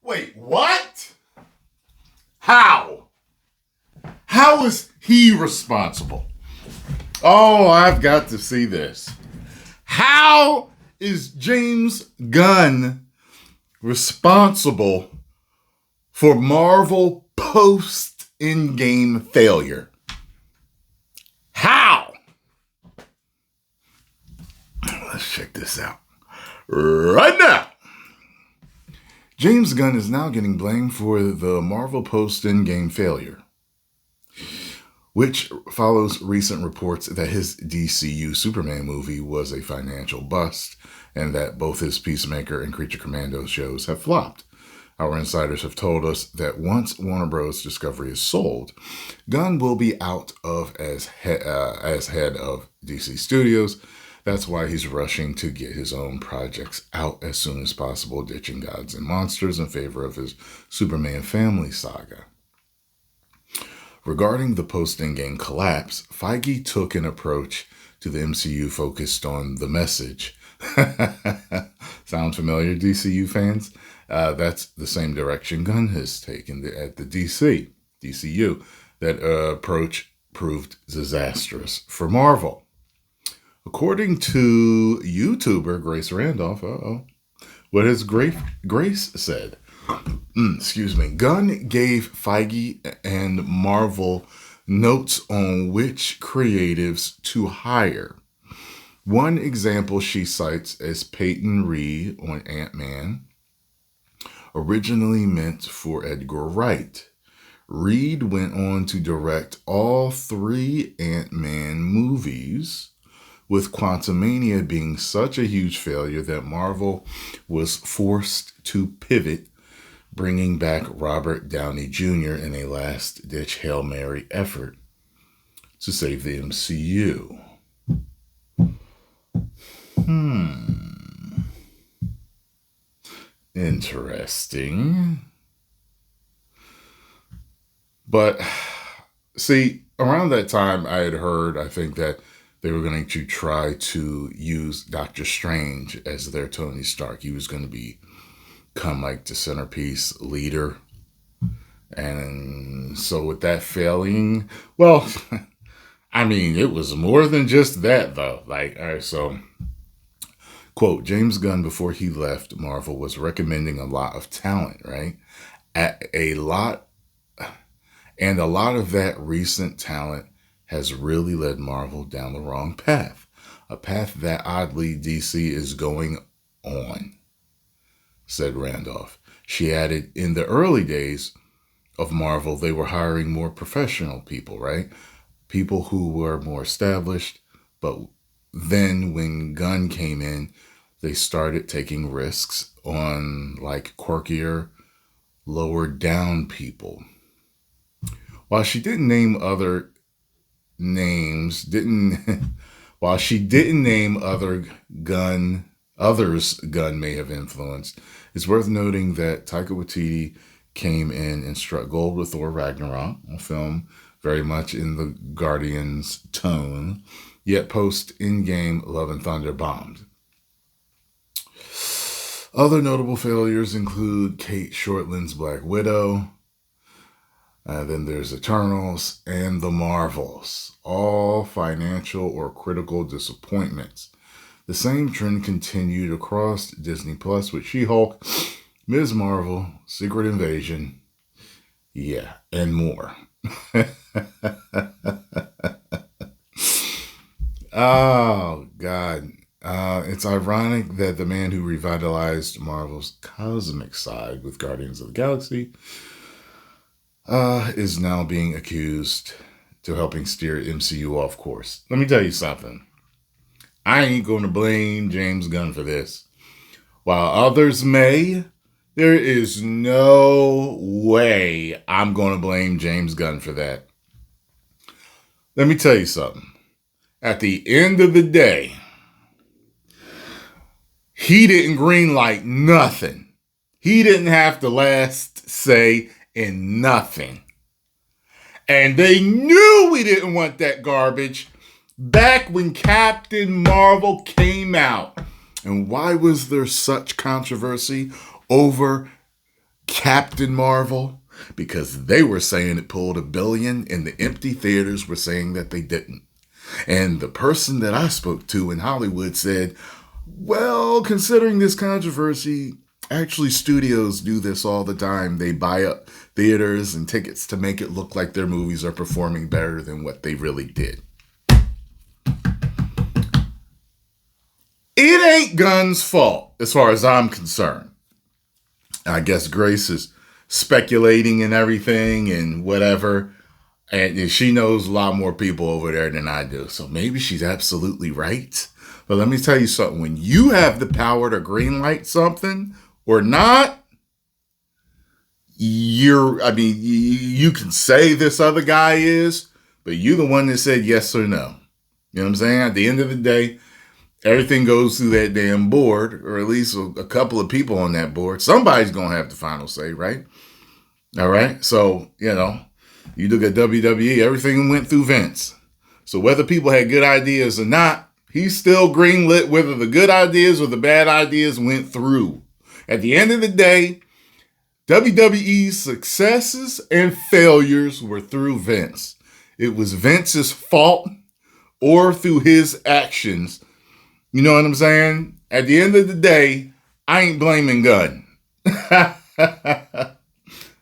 Wait, what? How? How is he responsible? Oh, I've got to see this. How is James Gunn responsible for Marvel post-Endgame failure? How? Let's check this out right now. James Gunn is now getting blamed for the Marvel post-Endgame failure, which follows recent reports that his DCU Superman movie was a financial bust and that both his Peacemaker and Creature Commando shows have flopped. Our insiders have told us that once Warner Bros. Discovery is sold, Gunn will be out of as head of DC Studios. That's why he's rushing to get his own projects out as soon as possible, ditching Gods and Monsters in favor of his Superman family saga. Regarding the post-Endgame collapse, Feige took an approach to the MCU focused on the message. Sound familiar, DCU fans? That's the same direction Gunn has taken at the DCU. That approach proved disastrous for Marvel. According to YouTuber Grace Randolph, what has Grace said? Gunn gave Feige and Marvel notes on which creatives to hire. One example she cites is Peyton Reed on Ant-Man, originally meant for Edgar Wright. Reed went on to direct all 3 Ant-Man movies, with Quantumania being such a huge failure that Marvel was forced to pivot, bringing back Robert Downey Jr. in a last-ditch Hail Mary effort to save the MCU. Interesting. But, see, around that time I had heard, I think, that they were going to try to use Doctor Strange as their Tony Stark. He was going to become like the centerpiece leader. And so with that failing, well, I mean, it was more than just that, though. Like, all right, so, quote, James Gunn, before he left Marvel, was recommending a lot of talent, right? A lot of that recent talent has really led Marvel down the wrong path. A path that oddly DC is going on, said Randolph. She added, in the early days of Marvel, they were hiring more professional people, right? People who were more established. But then when Gunn came in, they started taking risks on like quirkier, lower down people. While she didn't name other names, while she didn't name others Gunn may have influenced, it's worth noting that Taika Waititi came in and struck gold with Thor Ragnarok, a film very much in the Guardians tone, yet post-Endgame Love and Thunder bombed. Other notable failures include Kate Shortland's Black Widow, then there's Eternals and The Marvels, all financial or critical disappointments. The same trend continued across Disney Plus with She-Hulk, Ms. Marvel, Secret Invasion, and more. Oh, God. It's ironic that the man who revitalized Marvel's cosmic side with Guardians of the Galaxy is now being accused to helping steer MCU off course. Let me tell you something. I ain't going to blame James Gunn for this. While others may, there is no way I'm going to blame James Gunn for that. Let me tell you something. At the end of the day, he didn't greenlight nothing. He didn't have the last say in nothing. And they knew we didn't want that garbage back when Captain Marvel came out. And why was there such controversy over Captain Marvel, because they were saying it pulled $1 billion and the empty theaters were saying that they didn't. And the person that I spoke to in Hollywood said, well, considering this controversy, actually studios do this all the time. They buy up theaters and tickets to make it look like their movies are performing better than what they really did. It ain't Gunn's fault, as far as I'm concerned. I guess Grace is speculating and everything and whatever. And she knows a lot more people over there than I do. So maybe she's absolutely right. But let me tell you something. When you have the power to greenlight something or not, you can say this other guy is, but you're the one that said yes or no. You know what I'm saying? At the end of the day, everything goes through that damn board, or at least a couple of people on that board. Somebody's going to have the final say, right? All right. So, you look at WWE, everything went through Vince. So whether people had good ideas or not, he still greenlit whether the good ideas or the bad ideas went through. At the end of the day, WWE's successes and failures were through Vince. It was Vince's fault or through his actions. You know what I'm saying? At the end of the day, I ain't blaming Gunn.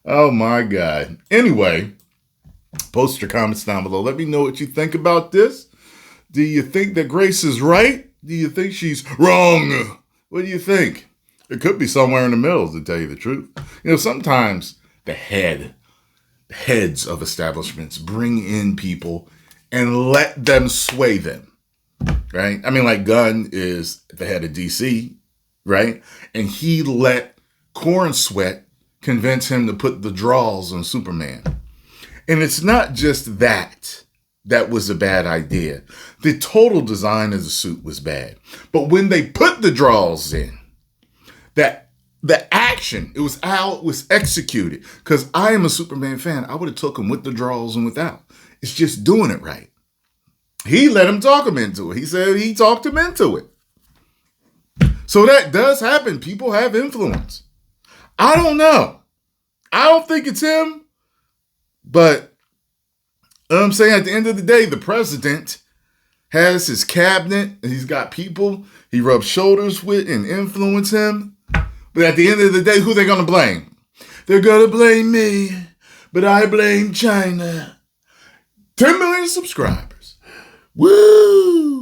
Oh my God. Anyway, post your comments down below. Let me know what you think about this. Do you think that Grace is right? Do you think she's wrong? What do you think? It could be somewhere in the middle, to tell you the truth. Sometimes the heads of establishments bring in people and let them sway them. Right? Like Gunn is the head of DC, right? And he let Corn Sweat convince him to put the draws on Superman. And it's not just that was a bad idea. The total design of the suit was bad. But when they put the draws in, that the action, it was how it was executed. Because I am a Superman fan. I would have took him with the draws and without. It's just doing it right. He let him talk him into it. He said he talked him into it. So that does happen. People have influence. I don't know. I don't think it's him. But I'm saying at the end of the day, the president has his cabinet and he's got people he rubs shoulders with and influence him. But at the end of the day, who are they going to blame? They're going to blame me, but I blame China. 10 million subscribers. Woo!